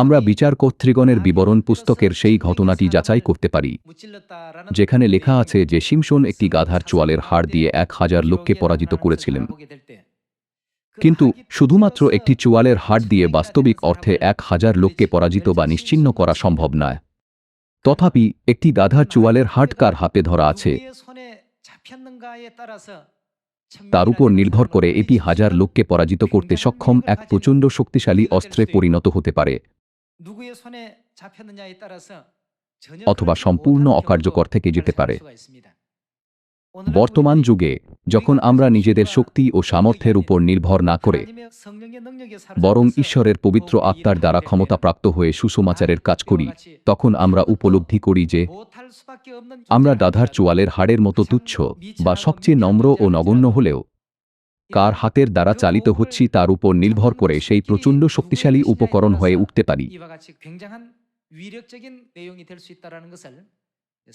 আমরা বিচার কর্তৃগণের বিবরণ পুস্তকের সেই ঘটনাটি যাচাই করতে পারি যেখানে লেখা আছে যে শিমশোন একটি গাধার চোয়ালের হাড় দিয়ে 1000 লোককে পরাজিত করেছিলেন। কিন্তু শুধুমাত্র একটি চোয়ালের হাড় দিয়ে বাস্তবিক অর্থে 1000 লোককে পরাজিত বা নিশ্চিহ্ন করা সম্ভব নয়। তথাপি একটি গাধার চোয়ালের হাড় কার হাতে ধরা আছে তার উপর নির্ভর করে এটি 1000 লোককে পরাজিত করতে সক্ষম এক প্রচণ্ড শক্তিশালী অস্ত্রে পরিণত হতে পারে অথবা সম্পূর্ণ অকার্যকর থেকে যেতে পারে। বর্তমান যুগে যখন আমরা নিজেদের শক্তি ও সামর্থ্যের উপর নির্ভর না করে বরং ঈশ্বরের পবিত্র আত্মার দ্বারা ক্ষমতাপ্রাপ্ত হয়ে সুসমাচারের কাজ করি, তখন আমরা উপলব্ধি করি যে আমরা গাধার চোয়ালের হাড়ের মতো তুচ্ছ বা সবচেয়ে নম্র ও নগণ্য হলেও কার হাতের দ্বারা চালিত হচ্ছি তার উপর নির্ভর করে সেই প্রচণ্ড শক্তিশালী উপকরণ হয়ে উঠতে পারি।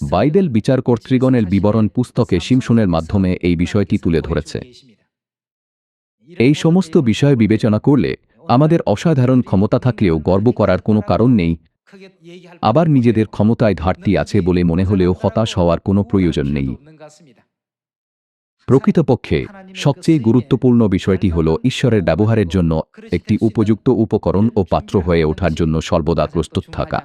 বাইবেল বিচার কর্তৃগণের বিবরণ পুস্তকে শিমশোনের মাধ্যমে এই বিষয়টি তুলে ধরেছে। এই সমস্ত বিষয় বিবেচনা করলে আমাদের অসাধারণ ক্ষমতা থাকলেও গর্ব করার কোনো কারণ নেই, আবার নিজেদের ক্ষমতায় ঘাটতি আছে বলে মনে হলেও হতাশ হওয়ার কোনো প্রয়োজন নেই। প্রকৃতপক্ষে সবচেয়ে গুরুত্বপূর্ণ বিষয়টি হল ঈশ্বরের ব্যবহারের জন্য একটি উপযুক্ত উপকরণ ও পাত্র হয়ে ওঠার জন্য সর্বদা প্রস্তুত থাকা।